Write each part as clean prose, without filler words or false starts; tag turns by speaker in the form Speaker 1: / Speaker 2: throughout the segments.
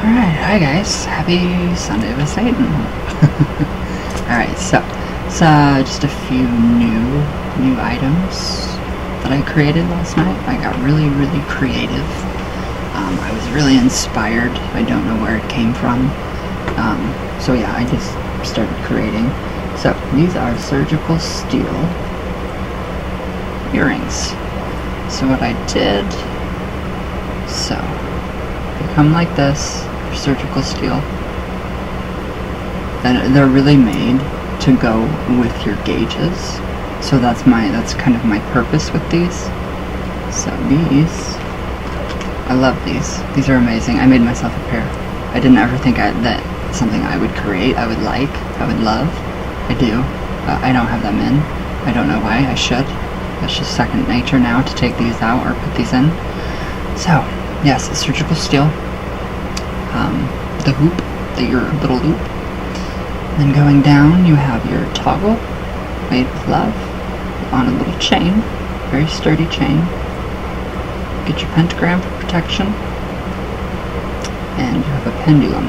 Speaker 1: Alright, hi guys. Happy Sunday with Satan. Alright, so it's just a few new items that I created last night. I got really creative. I was really inspired. I don't know where it came from. So yeah, I just started creating. So these are surgical steel earrings. So what I did, so they come like this, surgical steel. And they're really made to go with your gauges. So that's kind of my purpose with these. So these, I love these. These are amazing. I made myself a pair. I didn't ever think that something I would create, I would like, I would love. I do. I don't have them in. I don't know why. I should. It's just second nature now to take these out or put these in. So, yes, it's surgical steel. The hoop, your little loop. And then going down, you have your toggle, made with love, on a little chain, very sturdy chain. Get your pentagram for protection. And you have a pendulum.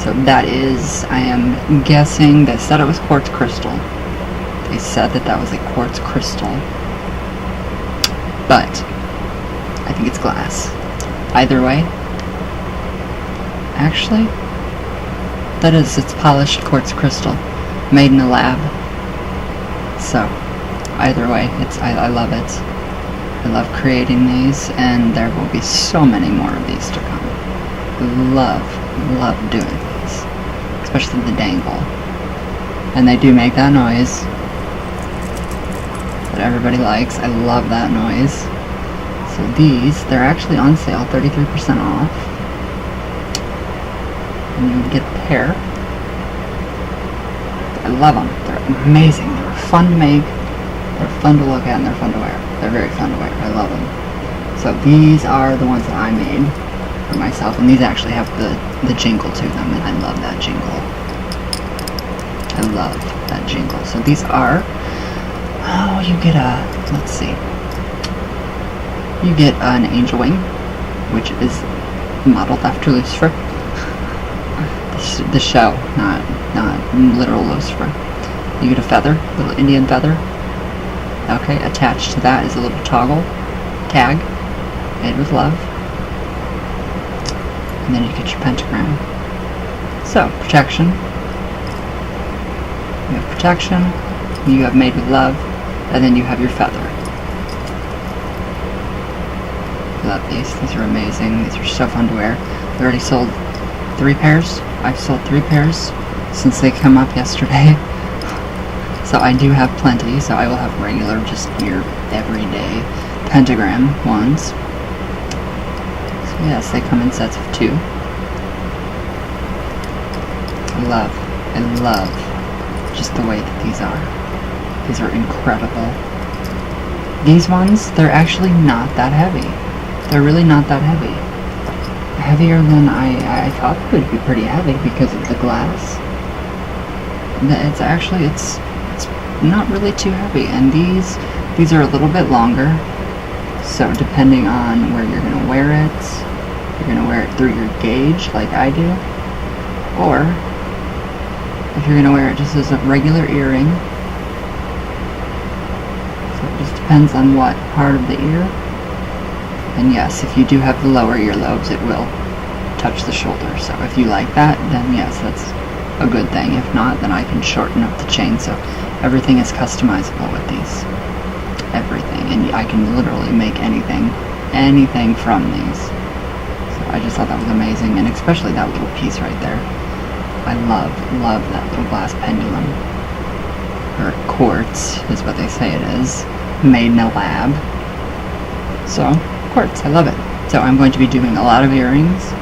Speaker 1: So that is, I am guessing, they said it was quartz crystal. They said that was a quartz crystal. But I think it's glass. Either way, actually, it's polished quartz crystal, made in a lab. So, either way, I love it. I love creating these, and there will be so many more of these to come. Love doing these, especially the dangle. And they do make that noise that everybody likes. I love that noise. So these, they're actually on sale, 33% off. And you would get a pair. I love them. They're amazing. They're fun to make. They're fun to look at, and they're fun to wear. They're very fun to wear. I love them. So these are the ones that I made for myself, and these actually have the jingle to them, and I love that jingle. I love that jingle. So these are, you get let's see. You get an angel wing, which is modeled after Lucifer. The shell, not literal Lucifer. You get a feather, little Indian feather. Okay, attached to that is a little toggle tag made with love. And then you get your pentagram. So, protection. You have protection, you have made with love, and then you have your feather. I love these. These are amazing. These are so fun to wear. I already sold 3 pairs. I've sold 3 pairs since they come up yesterday. So I do have plenty, so I will have regular, just your everyday pentagram ones. So yes, they come in sets of 2. I love just the way that these are. These are incredible. These ones, they're actually not that heavy. They're really not that heavy. Heavier than I thought it would be pretty heavy because of the glass. It's not really too heavy, and these are a little bit longer, so depending on where you're going to wear it, you're going to wear it through your gauge like I do, or if you're going to wear it just as a regular earring. So it just depends on what part of the ear. And yes, if you do have the lower earlobes, it will touch the shoulder. So if you like that, then yes, that's a good thing. If not, then I can shorten up the chain. So everything is customizable with these. Everything. And I can literally make anything from these. So I just thought that was amazing. And especially that little piece right there. I love that little glass pendulum. Or quartz is what they say it is. Made in a lab. So, quartz, I love it. So I'm going to be doing a lot of earrings.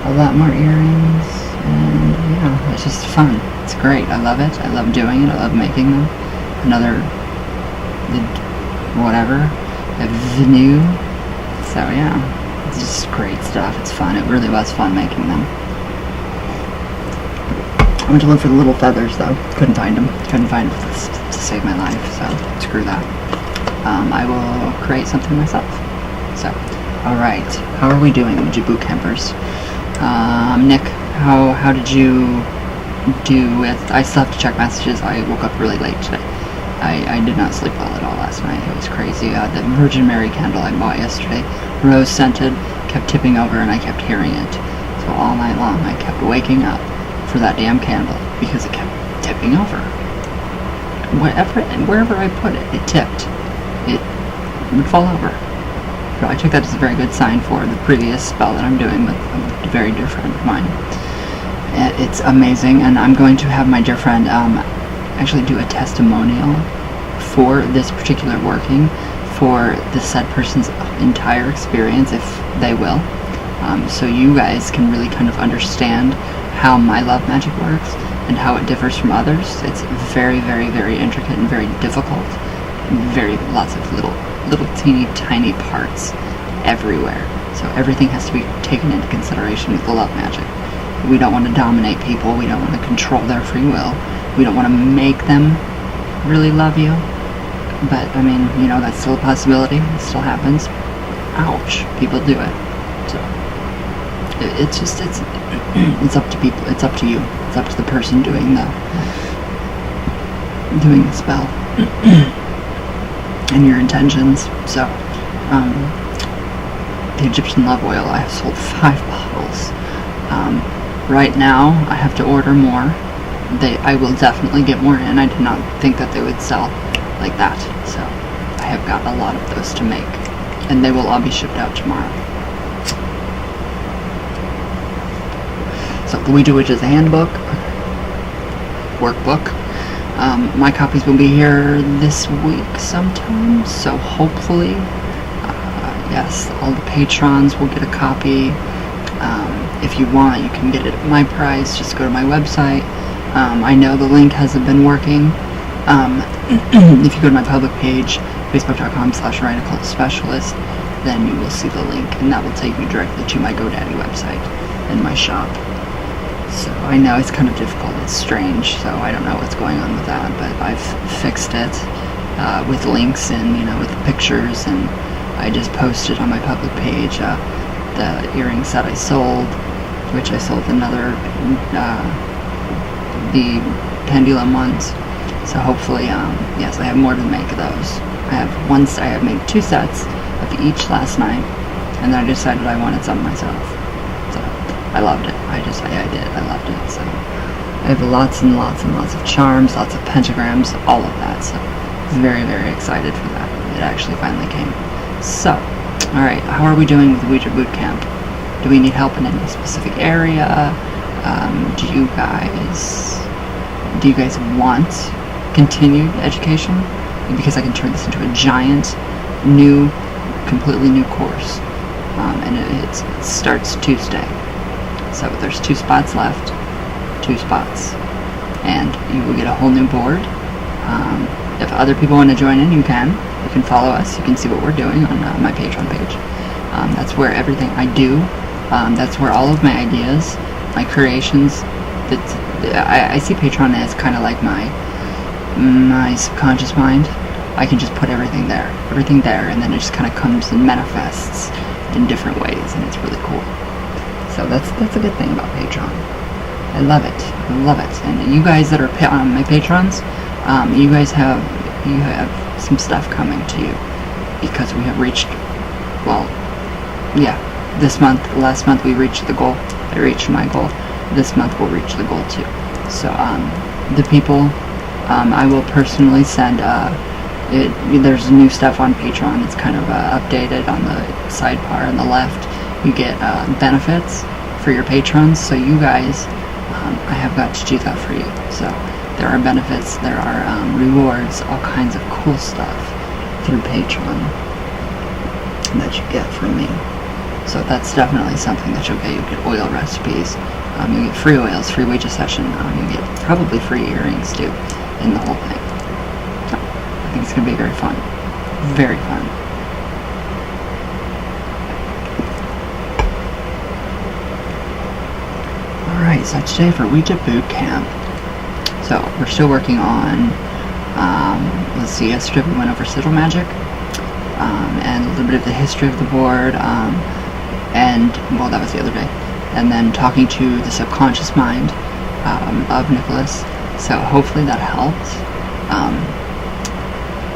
Speaker 1: A lot more earrings. And yeah, it's just fun. It's great. I love it. I love doing it. I love making them. Another venue. So yeah, it's just great stuff. It's fun. It really was fun making them. I went to look for the little feathers though. Couldn't find them. Couldn't find them to save my life. So screw that. I will create something myself. So, alright. how are we doing, Ouija boot campers? Nick, how did you do with? I still have to check messages. I woke up really late today. I did not sleep well at all last night. It was crazy. The Virgin Mary candle I bought yesterday, rose scented, kept tipping over, and I kept hearing it. So all night long, I kept waking up for that damn candle because it kept tipping over. Wherever I put it, it tipped. It would fall over. So I took that as a very good sign for the previous spell that I'm doing with a very dear friend of mine. It's amazing, and I'm going to have my dear friend actually do a testimonial for this particular working for the said person's entire experience, if they will. So you guys can really kind of understand how my love magic works and how it differs from others. It's very, very, very intricate and very difficult. Lots of little teeny tiny parts everywhere. So everything has to be taken into consideration with the love magic. We don't want to dominate people. We don't want to control their free will. We don't want to make them really love you. But, I mean, you know, that's still a possibility. It still happens. Ouch. People do it. So, it's up to people. It's up to you. It's up to the person doing the spell. And your intentions. So, the Egyptian love oil, I have sold 5 bottles. Right now, I have to order more. I will definitely get more in. I did not think that they would sell like that. So, I have got a lot of those to make. And they will all be shipped out tomorrow. So, the Ouija Witch's Handbook, workbook. My copies will be here this week sometime. So, hopefully, yes, all the patrons will get a copy. If you want, you can get it at my price. Just go to my website. I know the link hasn't been working. If you go to my public page, facebook.com/RyanOccultSpecialist, then you will see the link, and that will take you directly to my GoDaddy website and my shop. So I know it's kind of difficult. It's strange. So I don't know what's going on with that, but I've fixed it with links and, you know, with the pictures, and I just posted on my public page the earring set I sold, which I sold another, the pendulum ones. So hopefully, yes, I have more to make of those. I have made 2 sets of each last night, and then I decided I wanted some myself. So I loved it. I loved it. So I have lots and lots and lots of charms, lots of pentagrams, all of that. So I was very, very excited for that. It actually finally came. So, alright, how are we doing with Ouija Boot Camp? Do we need help in any specific area? Do you guys want continued education? Because I can turn this into a giant, completely new course. And it starts Tuesday. So there's 2 spots left. 2 spots. And you will get a whole new board. If other people want to join in, you can. You can follow us. You can see what we're doing on my Patreon page. That's where everything I do. That's where all of my ideas, my creations. I see Patreon as kind of like my subconscious mind. I can just put everything there, and then it just kind of comes and manifests in different ways, and it's really cool. So that's a good thing about Patreon. I love it. And you guys that are my patrons, you have some stuff coming to you, because we have reached, this month, last month we reached the goal. I reached my goal. This month we'll reach the goal too. So the people, I will personally send, there's new stuff on Patreon. It's kind of updated on the sidebar on the left. You get benefits for your patrons. So you guys, I have got to do that for you. So there are benefits, there are rewards, all kinds of cool stuff through Patreon that you get from me. So that's definitely something that you'll get. You get oil recipes, you get free oils, free Ouija session, you get probably free earrings too in the whole thing. So I think it's going to be very fun. Very fun. Alright, so today for Ouija Boot Camp. So we're still working on, let's see, yesterday we went over sigil magic, and a little bit of the history of the board, and, well, that was the other day, and then talking to the subconscious mind of Nicholas. So hopefully that helped.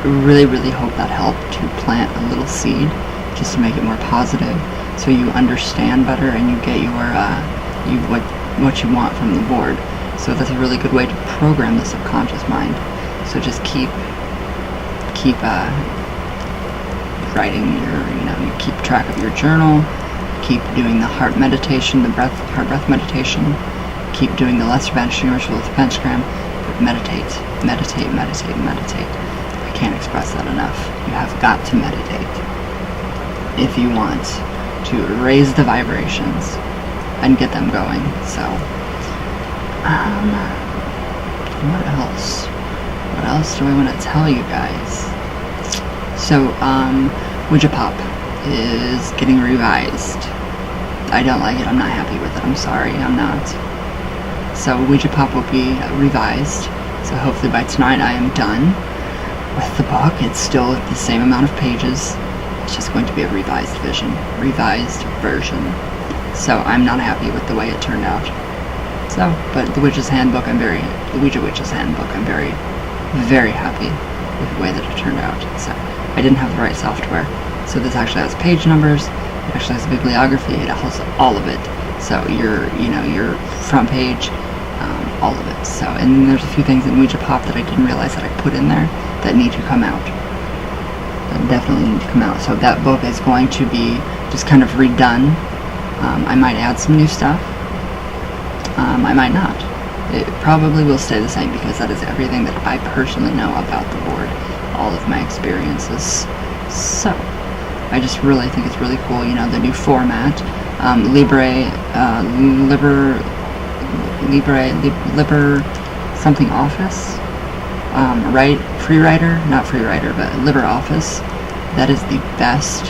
Speaker 1: Really, really hope that helped to plant a little seed just to make it more positive, so you understand better and you get your what you want from the board. So that's a really good way to program the subconscious mind. So just keep writing you keep track of your journal, keep doing the heart meditation, heart breath meditation, keep doing the lesser vanishing ritual with the pentagram, but meditate. I can't express that enough. You have got to meditate if you want to raise the vibrations and get them going. So, what else? What else do I want to tell you guys? So, Ouija Pop is getting revised. I don't like it. I'm not happy with it. I'm sorry. I'm not. So, Ouija Pop will be revised. So, hopefully by tonight I am done with the book. It's still the same amount of pages. It's just going to be a revised version. So I'm not happy with the way it turned out. So, but the Ouija Witch's Handbook, I'm very, very happy with the way that it turned out. So I didn't have the right software. So this actually has page numbers. It actually has bibliography. It has all of it. So your front page, all of it. So, and there's a few things in Ouija Pop that I didn't realize that I put in there that need to come out. That definitely need to come out. So that book is going to be just kind of redone. I might add some new stuff. I might not. It probably will stay the same because that is everything that I personally know about the board, all of my experiences. So I just really think it's really cool. The new format, Libre something office, not free writer, but LibreOffice. That is the best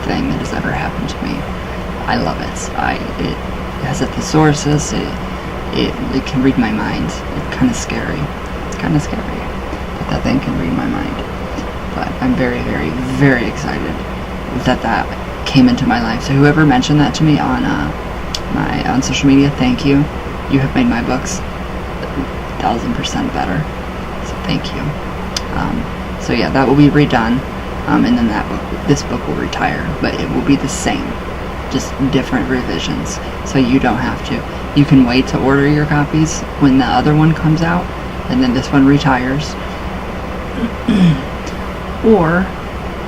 Speaker 1: thing that has ever happened to me. I love it. It has a thesaurus. It can read my mind. It's kind of scary. But that thing can read my mind. But I'm very, very, very excited that came into my life. So whoever mentioned that to me on social media, thank you. You have made my books 1,000% better. So thank you. So yeah, that will be redone. And then this book will retire, but it will be the same, just different revisions. So you don't have to. You can wait to order your copies when the other one comes out, and then this one retires. Or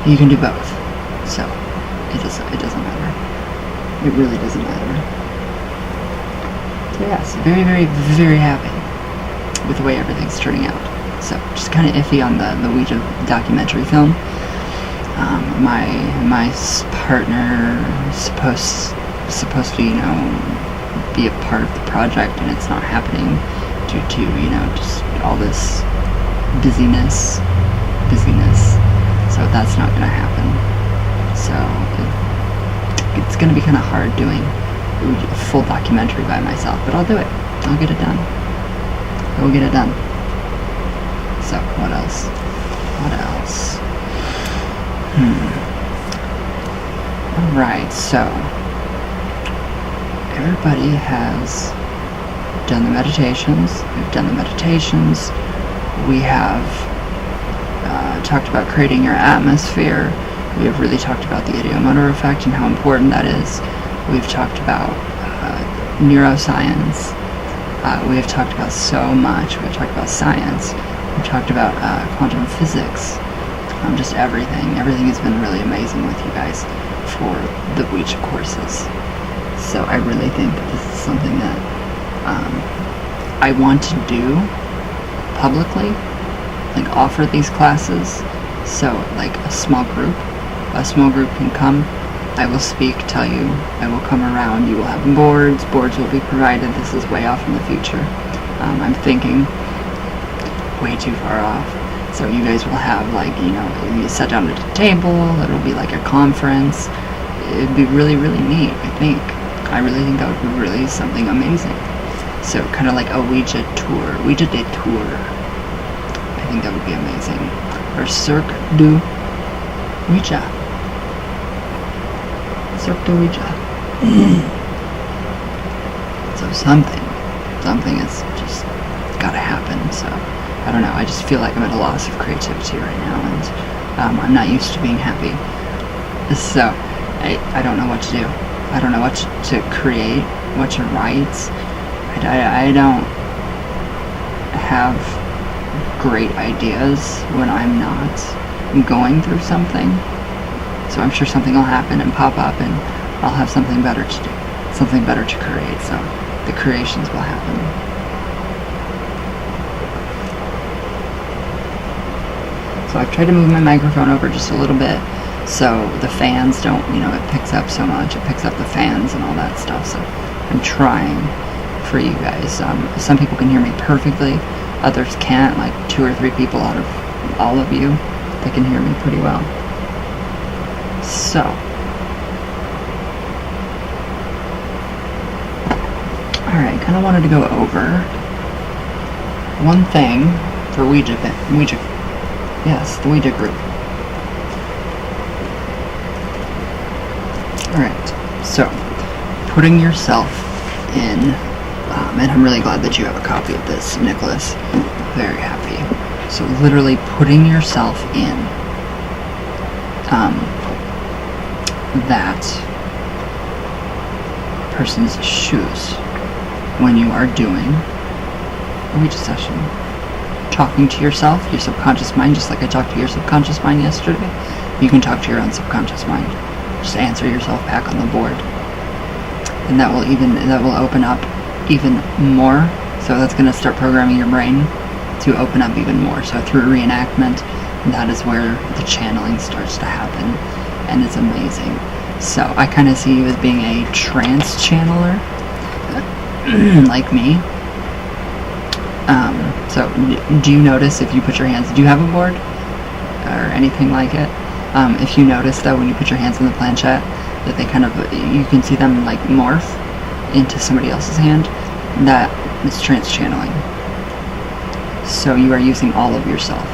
Speaker 1: you can do both. So it doesn't matter. It really doesn't matter. So yes, very, very, very happy with the way everything's turning out. So just kind of iffy on the Ouija documentary film. My partner is supposed to be a part of the project, and it's not happening due to just all this busyness. So that's not gonna happen. So it's gonna be kind of hard doing a full documentary by myself, but I'll do it. I'll get it done. I will get it done. So what else? Alright, so everybody has done the meditations. We've done the meditations. We have talked about creating your atmosphere. We have really talked about the ideomotor effect and how important that is. We've talked about neuroscience. We have talked about so much. We've talked about science. We've talked about quantum physics. Just everything. Everything has been really amazing with you guys for the Ouija courses. So I really think that this is something that I want to do publicly, like offer these classes. So like a small group can come. I will speak, tell you, I will come around, you will have boards will be provided. This is way off in the future. I'm thinking way too far off. So you guys will have you sit down at a table, it'll be like a conference. It'd be really, really neat, I think. I really think that would be really something amazing. So kind of like a Ouija Day tour. I think that would be amazing. Or Cirque du Ouija. Cirque du Ouija. So something is just gotta happen. So I don't know. I just feel like I'm at a loss of creativity right now, and I'm not used to being happy. So I don't know what to do. I don't know what to create, what to write. I don't have great ideas when I'm not going through something. So I'm sure something will happen and pop up, and I'll have something better to do, something better to create. So the creations will happen. So I've tried to move my microphone over just a little bit so the fans don't, it picks up so much. It picks up the fans and all that stuff. So I'm trying for you guys. Some people can hear me perfectly. Others can't, like 2 or 3 people out of all of you that can hear me pretty well. So, alright, kind of wanted to go over one thing for Ouija, yes, the Ouija group. Alright, so, putting yourself in, and I'm really glad that you have a copy of this, Nicholas. Very happy. So, literally putting yourself in that person's shoes when you are doing a Ouija session. Talking to yourself, your subconscious mind, just like I talked to your subconscious mind yesterday. You can talk to your own subconscious mind. Just answer yourself back on the board. And that will open up even more. So that's going to start programming your brain to open up even more. So through reenactment, that is where the channeling starts to happen, and it's amazing. So I kind of see you as being a trance channeler, like me. So do you notice if you put your hands, do you have a board or anything like it? If you notice though, when you put your hands on the planchette, that they kind of, you can see them like morph into somebody else's hand, that is trance channeling. So you are using all of yourself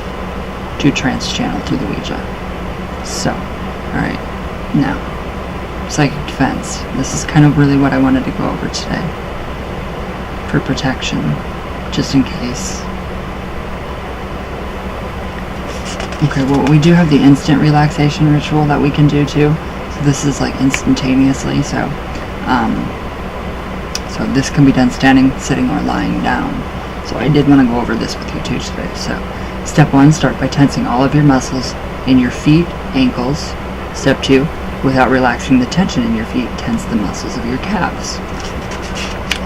Speaker 1: to trance channel through the Ouija. So, alright, now, psychic defense. This is kind of really what I wanted to go over today. For protection, just in case. Okay, well, we do have the instant relaxation ritual that we can do too. So this is like instantaneously, so this can be done standing, sitting, or lying down. So I did want to go over this with you too today. So, step 1, start by tensing all of your muscles in your feet, ankles. Step 2, without relaxing the tension in your feet, tense the muscles of your calves.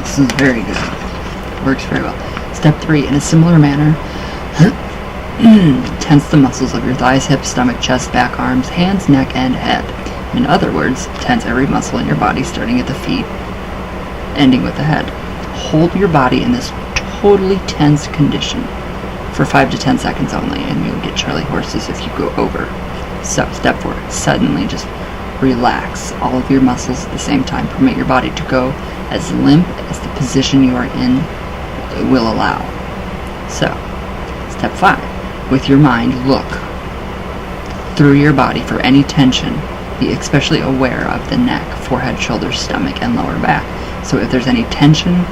Speaker 1: This is very good. Works very well. Step 3, in a similar manner, tense the muscles of your thighs, hips, stomach, chest, back, arms, hands, neck, and head. In other words, tense every muscle in your body, starting at the feet, ending with the head. Hold your body in this totally tense condition for 5 to 10 seconds only, and you'll get Charlie horses if you go over. So, step 4, suddenly just relax all of your muscles at the same time. Permit your body to go as limp as the position you are in will allow. So, step 5, with your mind, look through your body for any tension. Be especially aware of the neck, forehead, shoulders, stomach, and lower back. So if there's any tension,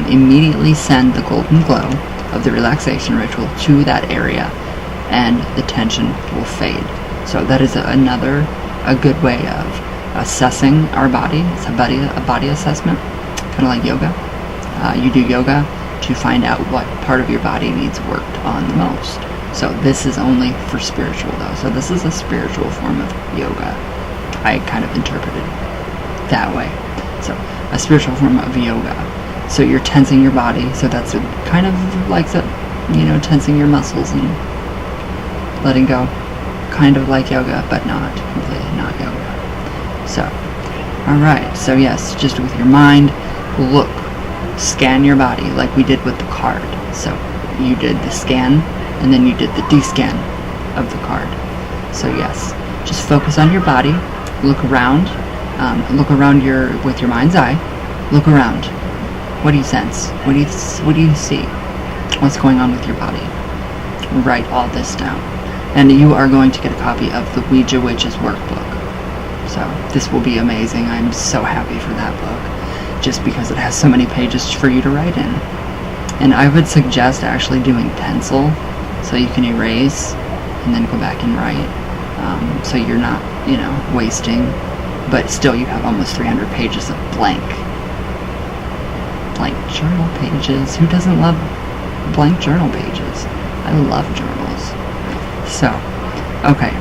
Speaker 1: immediately send the golden glow of the relaxation ritual to that area, and the tension will fade. So that is a good way of assessing our body. It's a body assessment, kind of like yoga. You do yoga to find out what part of your body needs worked on the most. So this is only for spiritual though. So this is a spiritual form of yoga. I kind of interpreted that way. So a spiritual form of yoga. So you're tensing your body. So that's kind of like tensing your muscles and letting go. Kind of like yoga, but not completely not yoga. So, alright. So yes, just with your mind, look, scan your body like we did with the card. So you did the scan, and then you did the descan of the card. So yes, just focus on your body. Look around. Look around with your mind's eye. Look around. What do you sense? What do you see? What's going on with your body? Write all this down. And you are going to get a copy of the Ouija Witches workbook. So this will be amazing. I'm so happy for that book, just because it has so many pages for you to write in. And I would suggest actually doing pencil, so you can erase and then go back and write. So you're not, wasting, but still you have almost 300 pages of blank journal pages. Who doesn't love blank journal pages? I love journals. So, okay.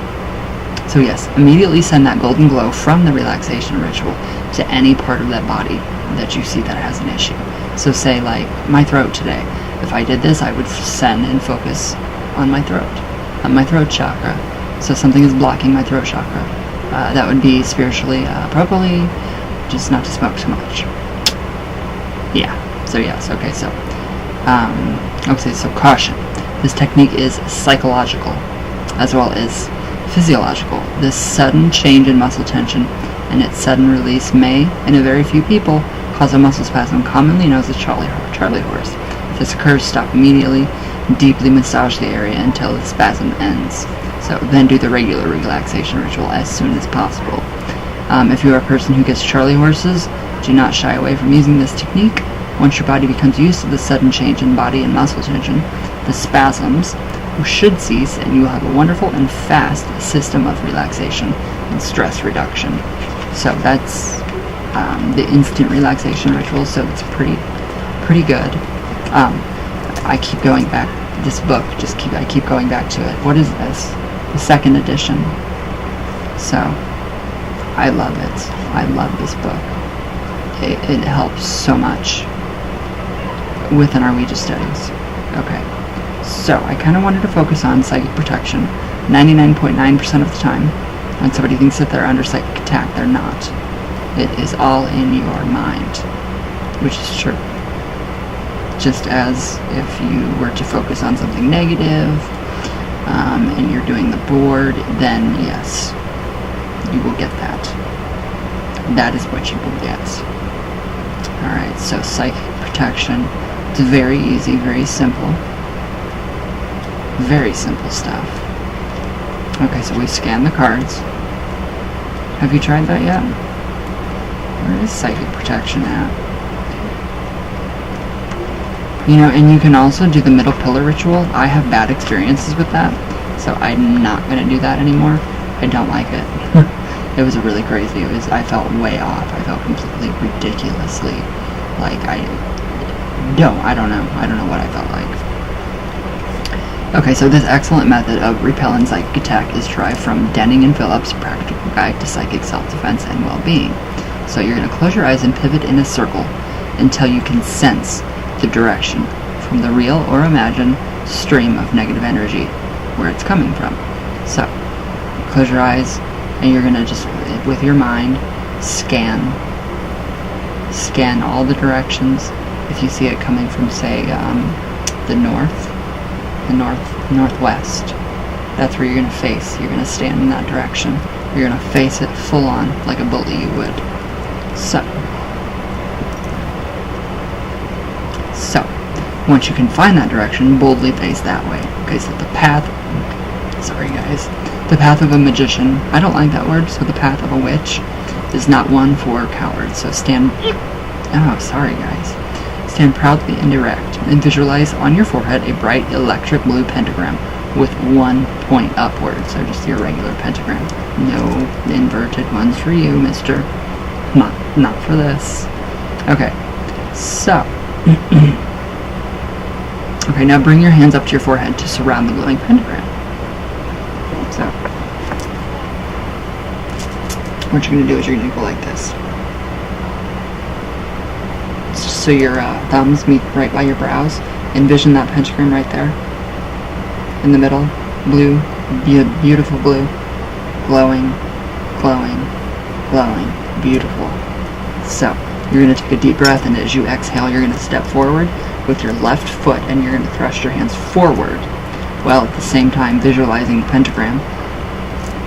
Speaker 1: So yes, immediately send that golden glow from the relaxation ritual to any part of that body that you see that has an issue. So say like my throat today. If I did this, I would send and focus on my throat chakra. So something is blocking my throat chakra. That would be spiritually, probably just not to smoke so much. Yeah. So yes. Okay. So caution. This technique is psychological as well as physiological. This sudden change in muscle tension and its sudden release may, in a very few people, cause a muscle spasm commonly known as Charlie horse. If this occurs, stop immediately, deeply massage the area until the spasm ends. So then do the regular relaxation ritual as soon as possible. If you are a person who gets Charlie horses, do not shy away from using this technique. Once your body becomes used to the sudden change in body and muscle tension, the spasms should cease, and you will have a wonderful and fast system of relaxation and stress reduction. So that's the instant relaxation ritual. So it's pretty good. I keep going back. This book, I keep going back to it. What is this? The second edition. So I love it. I love this book. It helps so much within our Ouija studies. Okay. So I kind of wanted to focus on psychic protection. 99.9% of the time, when somebody thinks that they're under psychic attack, they're not. It is all in your mind, which is true. Just as if you were to focus on something negative, and you're doing the board, then yes, you will get that. That is what you will get. Alright, so psychic protection. It's very easy, very simple. Very simple stuff. Okay, so we scan the cards. Have you tried that yet? Where is psychic protection at? And you can also do the middle pillar ritual. I have bad experiences with that, so I'm not going to do that anymore. I don't like it. It was really crazy. I felt way off. I felt completely ridiculously I don't know what I felt like. Okay, so this excellent method of repelling psychic attack is derived from Denning and Phillips' Practical Guide to Psychic Self-Defense and Well-Being. So you're going to close your eyes and pivot in a circle until you can sense the direction from the real or imagined stream of negative energy where it's coming from. So close your eyes and you're going to just, with your mind, scan all the directions. If you see it coming from, say, the northwest, that's where you're going to face. You're going to stand in that direction. You're going to face it full on, like a bully you would. So, once you can find that direction, boldly face that way. Okay, so the path of a magician, I don't like that word, so the path of a witch is not one for cowards. So stand proudly and erect, and visualize on your forehead a bright electric blue pentagram with one point upward. So just your regular pentagram. No inverted ones for you, mister. Not for this. Okay, so okay, now bring your hands up to your forehead to surround the glowing pentagram. So what you're going to do is you're going to go like this. So your thumbs meet right by your brows. Envision that pentagram right there. In the middle. Blue. Beautiful blue. Glowing. Glowing. Glowing. Beautiful. So, you're going to take a deep breath, and as you exhale, you're going to step forward with your left foot, and you're going to thrust your hands forward, while at the same time visualizing the pentagram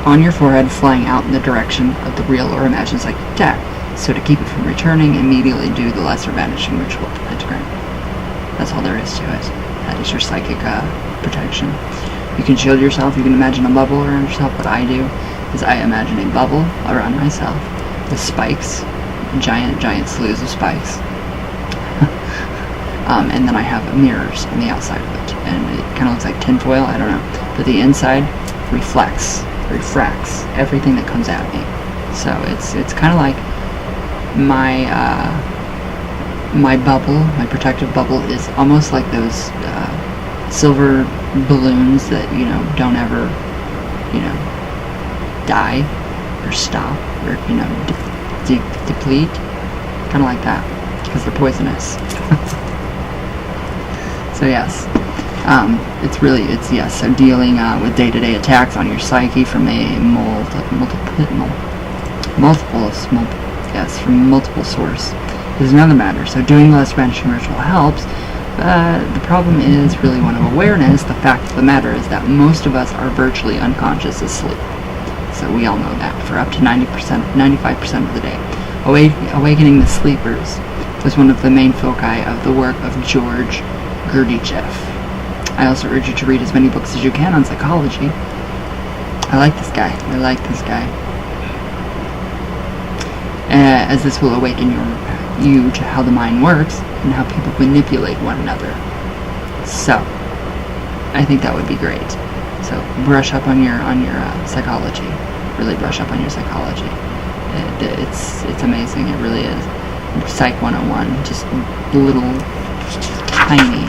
Speaker 1: on your forehead flying out in the direction of the real or imagined psychic attack. So to keep it from returning, immediately do the lesser vanishing ritual of the pentagram. That's all there is to it. That is your psychic protection. You can shield yourself. You can imagine a bubble around yourself. What I do is I imagine a bubble around myself with spikes, giant slews of spikes. And then I have mirrors on the outside of it, and it kind of looks like tinfoil, I don't know, but the inside refracts everything that comes at me. So it's kind of like my bubble, my protective bubble, is almost like those silver balloons that, you know, don't ever, you know, die or stop or, you know, deplete, kind of like that, because they're poisonous. So yes, so dealing with day-to-day attacks on your psyche from a multiple source is another matter. So doing less banishing ritual helps. The problem is really one of awareness. The fact of the matter is that most of us are virtually unconscious asleep. So we all know that for up to 95% of the day. Awakening the sleepers was one of the main foci of the work of George Gurdjieff. I also urge you to read as many books as you can on psychology. I like this guy. As this will awaken you to how the mind works and how people manipulate one another. So, I think that would be great. So, brush up on your psychology. Really brush up on your psychology. It's amazing. It really is. Psych 101. Just little tiny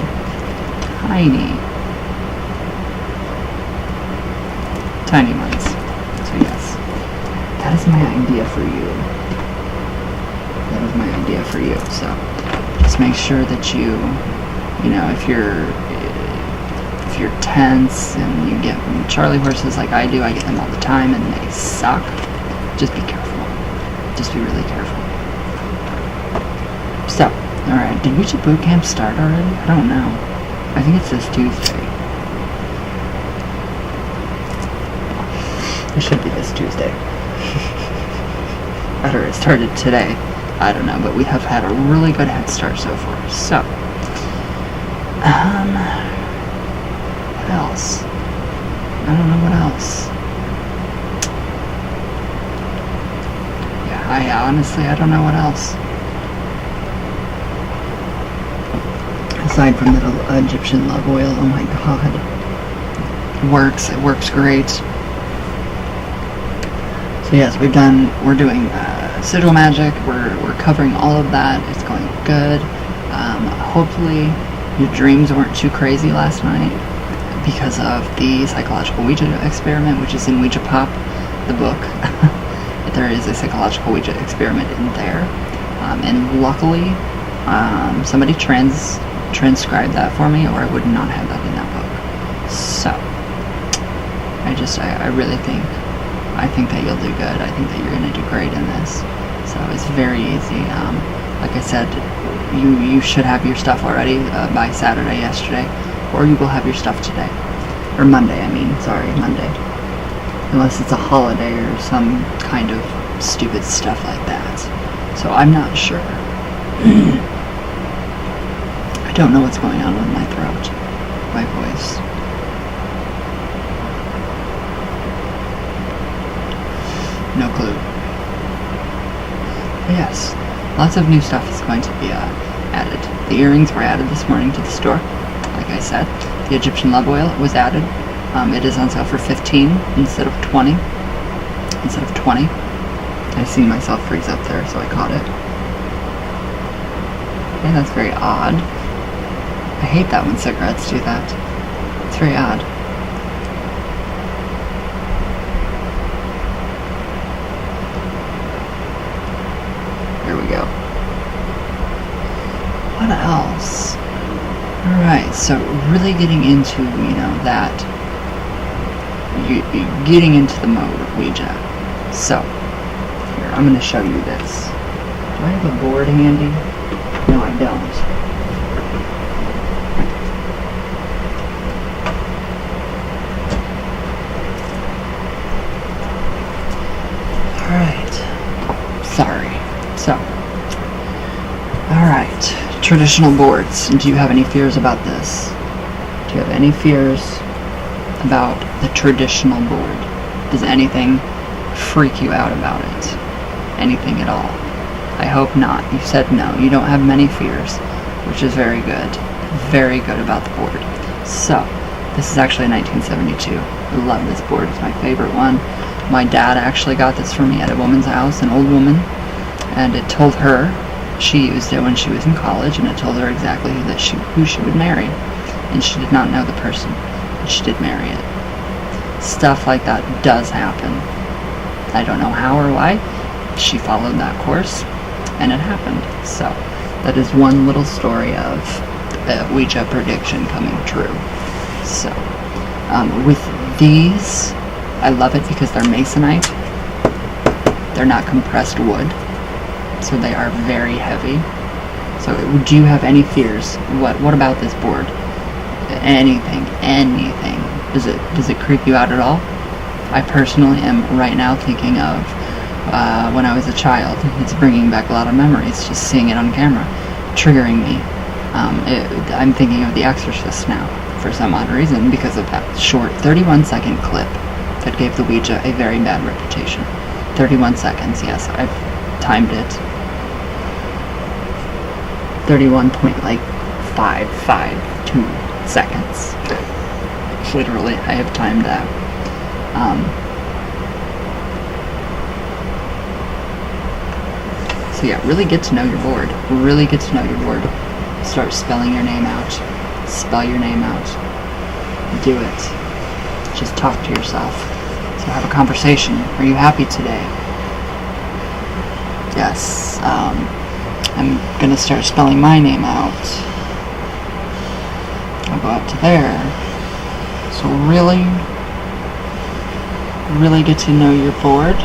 Speaker 1: ones. So yes, that is my idea for you. So just make sure that you know, if you're tense and you get Charlie horses like I do, I get them all the time and they suck. Just be careful. Just be really careful. So, alright, did Ouija Boot Camp start already? I don't know. I think it's this Tuesday. It should be this Tuesday. Or it started today. I don't know, but we have had a really good head start so far. So, what else? I don't know what else. Yeah, honestly, I don't know what else. Aside from the Egyptian love oil, oh my god. It works great. So yes, we're doing sigil magic, we're covering all of that, it's going good. Hopefully your dreams weren't too crazy last night because of the psychological Ouija experiment, which is in Ouija Pop, the book. There is a psychological Ouija experiment in there. And luckily, somebody transcribed that for me, or I would not have that in that book. So, I really think that you'll do good. I think that you're going to do great in this. So it's very easy. Like I said, you should have your stuff already by Saturday, yesterday, or you will have your stuff today. Or Monday, Monday. Unless it's a holiday or some kind of stupid stuff like that. So I'm not sure. I don't know what's going on with my throat, my voice. No clue. But yes, lots of new stuff is going to be added. The earrings were added this morning to the store. Like I said, the Egyptian love oil was added. It is on sale for $15 instead of $20. I seen myself freeze up there, so I caught it. Okay, that's very odd. I hate that when cigarettes do that. It's very odd. There we go. What else? Alright, so really getting into, that. Getting into the mode of Ouija. So, here, I'm going to show you this. Do I have a board handy? No, I don't. Alright. Sorry. So. Alright. Traditional boards. Do you have any fears about this? Do you have any fears about the traditional board? Does anything freak you out about it. Anything at all. I hope not. You said no. You don't have many fears, which is very good. Very good about the board. So, this is actually a 1972. I love this board. It's my favorite one. My dad actually got this for me at a woman's house, an old woman, and it told her, she used it when she was in college, and it told her exactly who she would marry. And she did not know the person, but she did marry it. Stuff like that does happen. I don't know how or why. She followed that course, and it happened. So, that is one little story of a Ouija prediction coming true. So, with these, I love it because they're masonite. They're not compressed wood, so they are very heavy. So, do you have any fears? What about this board? Anything. Does it creep you out at all? I personally am right now thinking of when I was a child. It's bringing back a lot of memories, just seeing it on camera, triggering me. I'm thinking of The Exorcist now, for some odd reason, because of that short 31-second clip that gave the Ouija a very bad reputation. 31 seconds, yes, I've timed it. 31.552 seconds. Literally, I have timed that. So yeah, really get to know your board. Really get to know your board. Start spelling your name out. Spell your name out. Do it. Just talk to yourself. So have a conversation. Are you happy today? Yes. I'm gonna start spelling my name out. I'll go up to there. So really get to know your board.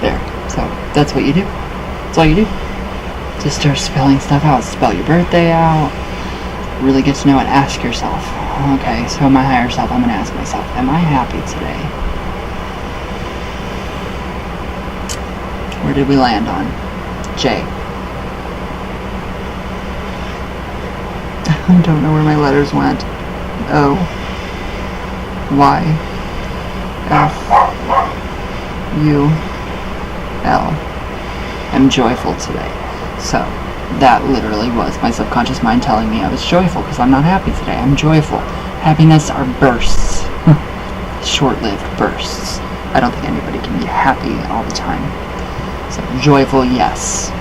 Speaker 1: There. So that's what you do. That's all you do. Just start spelling stuff out. Spell your birthday out. Really get to know it. Ask yourself. Okay, so my higher self, I'm going to ask myself, am I happy today? Where did we land on? J. I don't know where my letters went. O. Y. F. U. L. I'm joyful today. So, that literally was my subconscious mind telling me I was joyful because I'm not happy today. I'm joyful. Happiness are bursts. Short-lived bursts. I don't think anybody can be happy all the time. So, joyful, yes.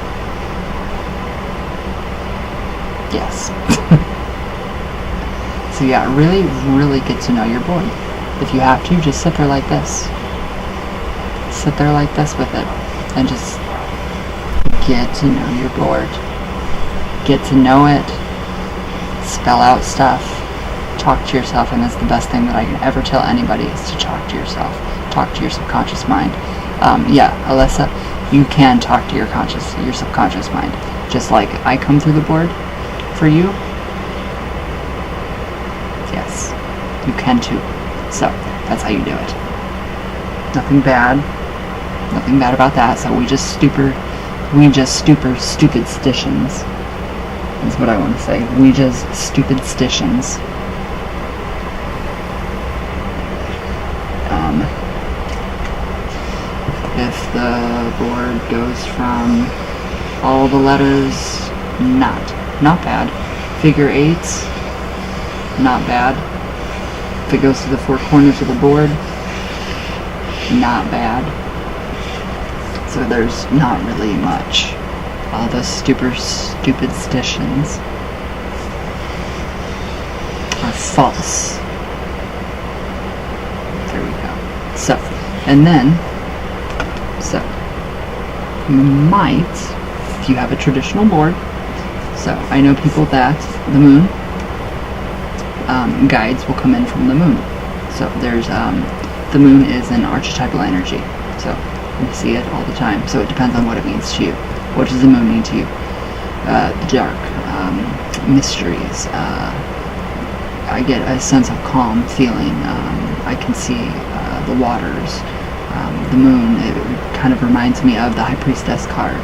Speaker 1: Yes. So yeah, really get to know your board. If you have to, just sit there like this. Sit there like this with it. And just get to know your board. Get to know it. Spell out stuff. Talk to yourself, and that's the best thing that I can ever tell anybody is to talk to yourself. Talk to your subconscious mind. Yeah, Alyssa, you can talk to your subconscious mind. Just like I come through the board for you. Yes, you can too. So, that's how you do it. Nothing bad about that. So we just superstitions. That's what I want to say. We just superstitions. If the board goes from all the letters, not bad. Figure eights, not bad. If it goes to the four corners of the board, not bad. So there's not really much. All the superstitions are false. There we go. So, and then, you might, if you have a traditional board, so I know people that the moon, guides will come in from the moon. So there's, the moon is an archetypal energy. So we see it all the time. So it depends on what it means to you. What does the moon mean to you? The dark, mysteries. I get a sense of calm feeling. I can see the waters. The moon, it kind of reminds me of the High Priestess card.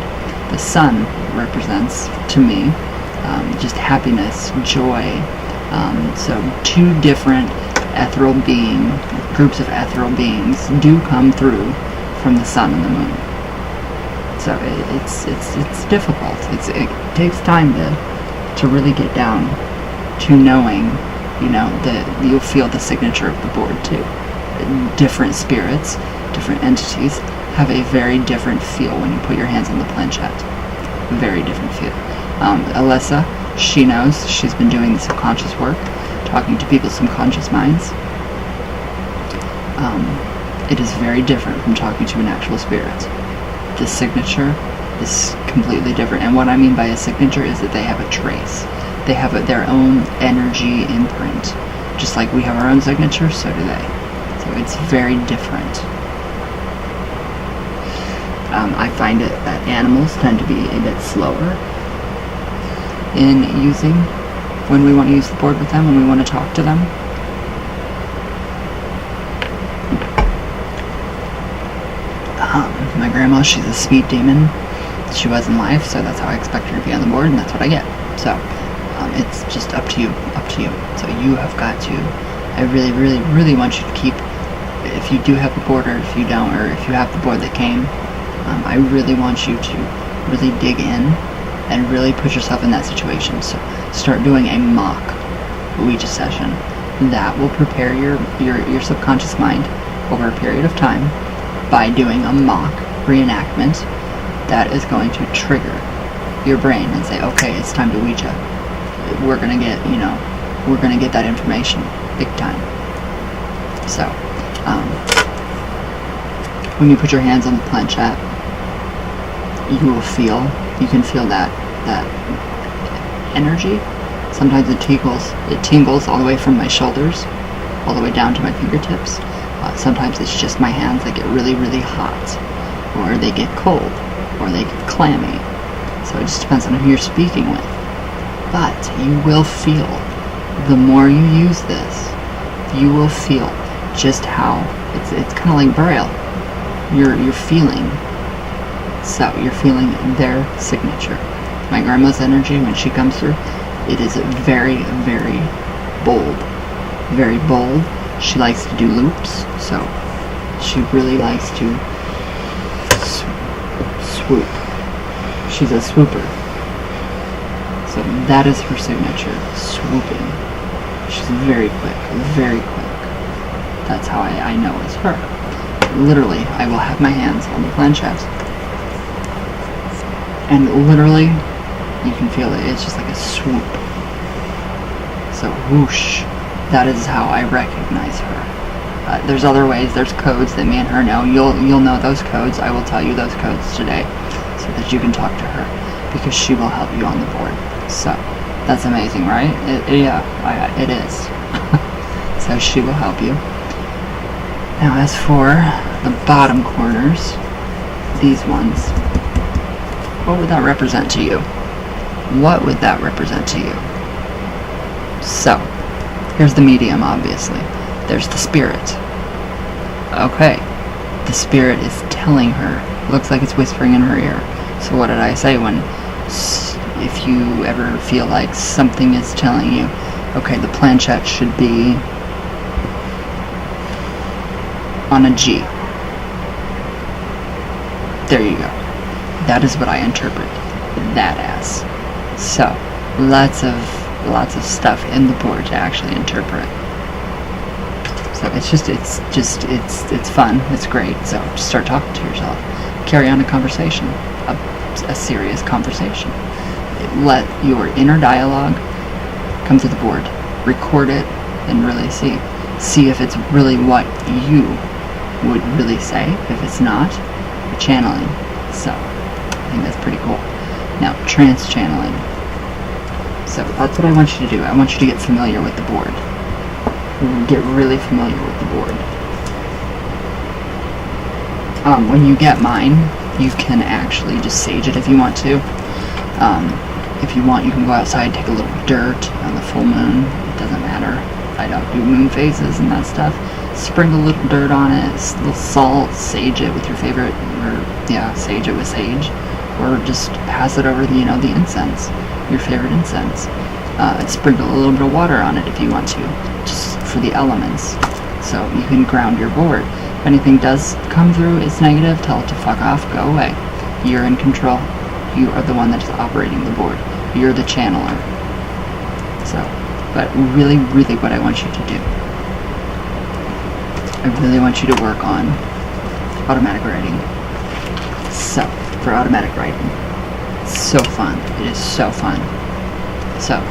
Speaker 1: The sun represents, to me, just happiness, joy, So 2 different groups of ethereal beings do come through from the sun and the moon. So it's difficult. It takes time to really get down to knowing, that you'll feel the signature of the board too. Different spirits, different entities have a very different feel when you put your hands on the planchette. Very different feel. Alyssa, she knows. She's been doing the subconscious work, talking to people's subconscious minds. It is very different from talking to an actual spirit. The signature is completely different. And what I mean by a signature is that they have a trace. They have their own energy imprint. Just like we have our own signature, so do they. So it's very different. I find it that animals tend to be a bit slower in using when we want to use the board with them, when we want to talk to them. My grandma, she's a speed demon. She was in life, so that's how I expect her to be on the board, and that's what I get. So it's just up to you. So you have got to, I really, really, really want you to keep, if you do have the board, or if you don't, or if you have the board that came, I really want you to really dig in and really put yourself in that situation. So start doing a mock Ouija session. That will prepare your subconscious mind over a period of time by doing a mock reenactment that is going to trigger your brain and say, okay, it's time to Ouija. We're gonna get that information big time. So when you put your hands on the planchette, you can feel that energy. Sometimes it tingles all the way from my shoulders all the way down to my fingertips. Sometimes it's just my hands that get really, really hot, or they get cold, or they get clammy. So it just depends on who you're speaking with. But you will feel, the more you use this, you will feel just how it's kind of like Braille. You're feeling. So you're feeling their signature. My grandma's energy, when she comes through, it is very, very bold. Very bold. She likes to do loops, so she really likes to swoop. She's a swooper. So that is her signature, swooping. She's very quick, very quick. That's how I know it's her. Literally, I will have my hands on the planchette, and literally, you can feel it. It's just like a swoop. So whoosh. That is how I recognize her. There's other ways. There's codes that me and her know. You'll know those codes. I will tell you those codes today, so that you can talk to her, because she will help you on the board. So that's amazing, right? It is. So she will help you. Now, as for the bottom corners, these ones, what would that represent to you? What would that represent to you? So, here's the medium, obviously. There's the spirit. Okay. The spirit is telling her. Looks like it's whispering in her ear. So what did I say if you ever feel like something is telling you, okay, the planchette should be on a G. There you go. That is what I interpret that as. So, lots of stuff in the board to actually interpret. So it's fun. It's great. So just start talking to yourself. Carry on a conversation, a serious conversation. Let your inner dialogue come to the board. Record it and really see if it's really what you would really say. If it's not, you're channeling. So I think that's pretty cool. Now, trance channeling. So that's what I want you to do. I want you to get familiar with the board. Get really familiar with the board. When you get mine, you can actually just sage it if you want to. If you want, you can go outside, take a little dirt on the full moon. It doesn't matter. I don't do moon phases and that stuff. Sprinkle a little dirt on it, a little salt, sage it with your favorite, sage it with sage. Or just pass it over the incense, your favorite incense. Sprinkle a little bit of water on it if you want to, just for the elements. So you can ground your board. If anything does come through, it's negative, tell it to fuck off, go away. You're in control. You are the one that is operating the board. You're the channeler. So, but really, really what I want you to do, I really want you to work on automatic writing. So, for automatic writing, it's so fun. It is so fun. So,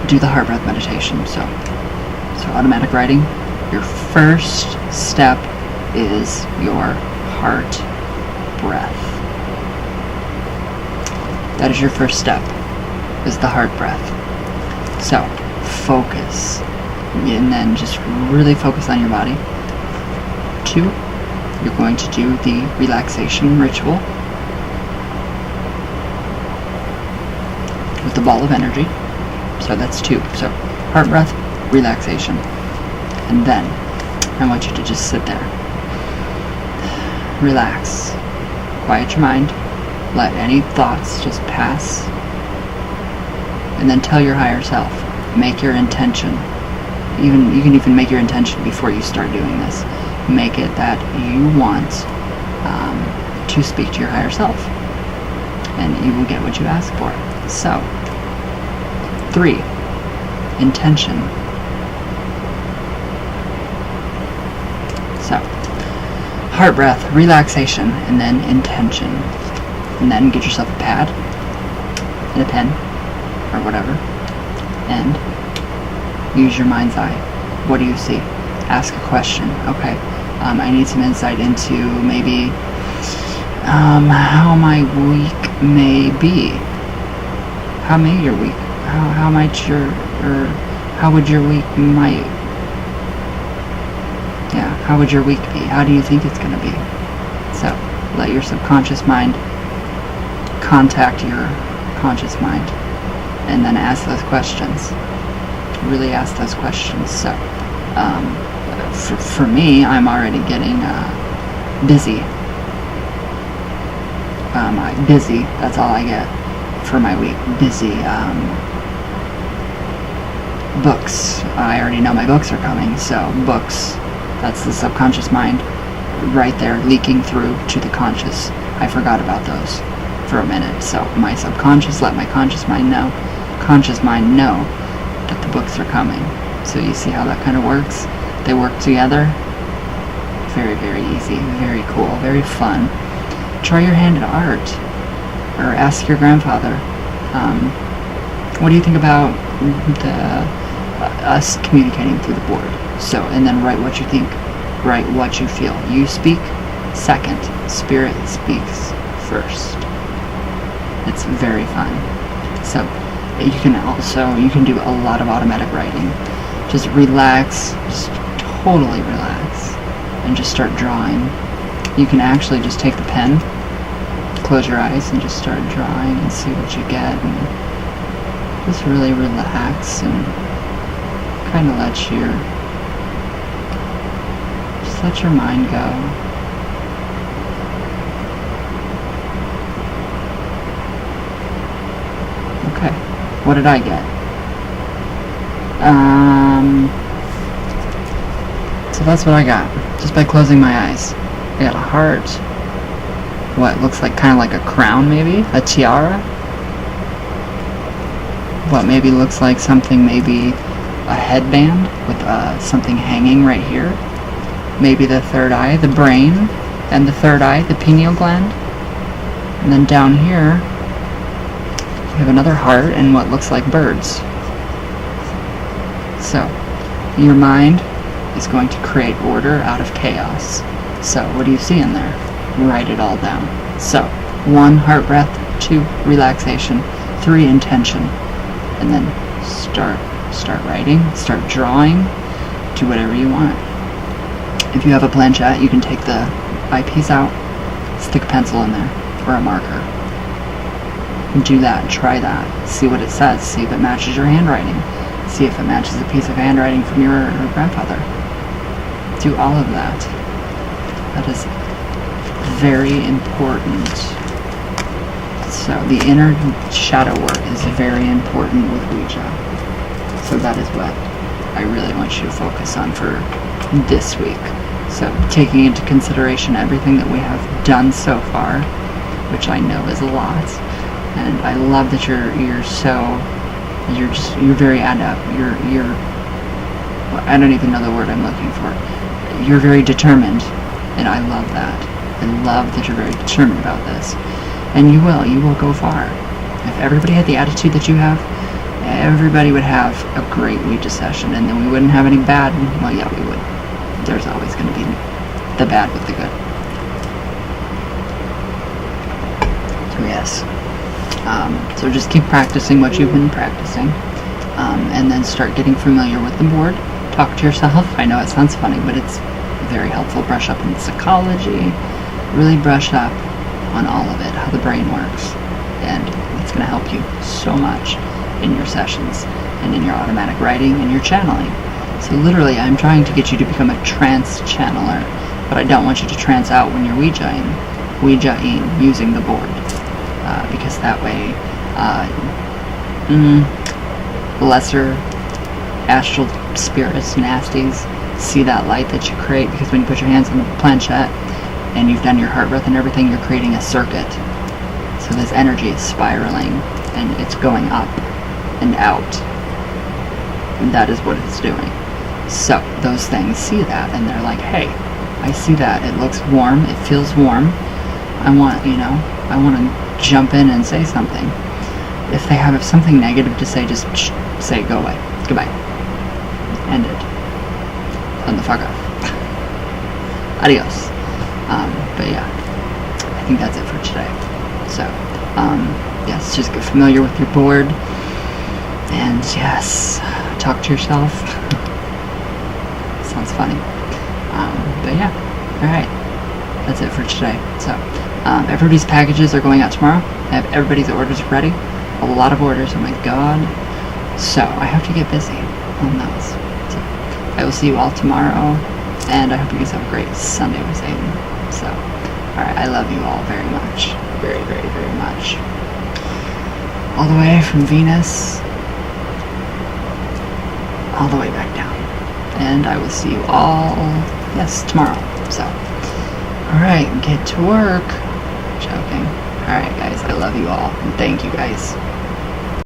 Speaker 1: do the heart breath meditation. So automatic writing, your first step is your heart breath. That is your first step, is the heart breath. So, focus, and then just really focus on your body. 2, you're going to do the relaxation ritual with the ball of energy. So that's 2. So, heart breath, relaxation. And then, I want you to just sit there. Relax. Quiet your mind. Let any thoughts just pass. And then tell your higher self. Make your intention. You can even make your intention before you start doing this. Make it that you want to speak to your higher self. And you will get what you ask for. So, 3, intention. So, heart breath, relaxation, and then intention. And then get yourself a pad and a pen or whatever, and use your mind's eye. What do you see? Ask a question. Okay, I need some insight into maybe how my week may be. How may your week? How might your, or how would your week might? Yeah, how would your week be? How do you think it's going to be? So let your subconscious mind contact your conscious mind, and then ask those questions. Really ask those questions. So, for me, I'm already getting busy. Busy. That's all I get for my week. Busy. Books. I already know my books are coming. So books. That's the subconscious mind, right there, leaking through to the conscious. I forgot about those for a minute. So my subconscious let my conscious mind know that the books are coming. So you see how that kind of works? They work together. Very, very easy, very cool, very fun. Try your hand at art, or ask your grandfather, what do you think about us communicating through the board? So, and then write what you think, write what you feel. You speak second, spirit speaks first. It's very fun. So you can do a lot of automatic writing. Just relax, just totally relax, and just start drawing. You can actually just take the pen, close your eyes, and just start drawing and see what you get, and just really relax and kind of let your mind go. What did I get? So that's what I got, just by closing my eyes. I got a heart. What looks like kind of like a crown, maybe? A tiara? What maybe looks like something, maybe a headband with something hanging right here. Maybe the third eye, the brain, and the third eye, the pineal gland. And then down here, we have another heart and what looks like birds. So, your mind is going to create order out of chaos. So, what do you see in there? Write it all down. So, 1, heart breath. 2, relaxation. 3, intention. And then start writing, start drawing, do whatever you want. If you have a planchette, you can take the eyepiece out, stick a pencil in there, or a marker. Do that, try that, see what it says, see if it matches your handwriting, see if it matches a piece of handwriting from your grandfather. Do all of that. That is very important. So the inner shadow work is very important with Ouija. So that is what I really want you to focus on for this week. So taking into consideration everything that we have done so far, which I know is a lot, and I love that you're very adept. I don't even know the word I'm looking for. You're very determined, and I love that. I love that you're very determined about this. And you will go far. If everybody had the attitude that you have, everybody would have a great Ouija session, and then we wouldn't have any bad. Well, yeah, we would. There's always going to be the bad with the good. So yes. So just keep practicing what you've been practicing, and then start getting familiar with the board. Talk to yourself. I know it sounds funny, but it's very helpful. Brush up on psychology. Really brush up on all of it, how the brain works, and it's going to help you so much in your sessions and in your automatic writing and your channeling. So literally, I'm trying to get you to become a trance channeler, but I don't want you to trance out when you're Ouija-ing using the board, because that way lesser astral spirits, nasties, see that light that you create, because when you put your hands on the planchette and you've done your heart breath and everything, you're creating a circuit. So this energy is spiraling and it's going up and out. And that is what it's doing. So those things see that and they're like, hey, I see that. It looks warm. It feels warm. I want to jump in and say something. If they have something negative to say, just say go away. Goodbye. End it. Turn the fuck off. Adios. But yeah, I think that's it for today. So, yes, just get familiar with your board, and yes, talk to yourself. Sounds funny. But yeah, alright, that's it for today. So, everybody's packages are going out tomorrow. I have everybody's orders ready. A lot of orders, oh my god. So, I have to get busy on those. So, I will see you all tomorrow, and I hope you guys have a great Sunday with Satan. So, alright, I love you all very much. Very, very, very much. All the way from Venus, all the way back down. And I will see you all, yes, tomorrow. So, alright, get to work. Joking. Alright, guys, I love you all. And thank you, guys.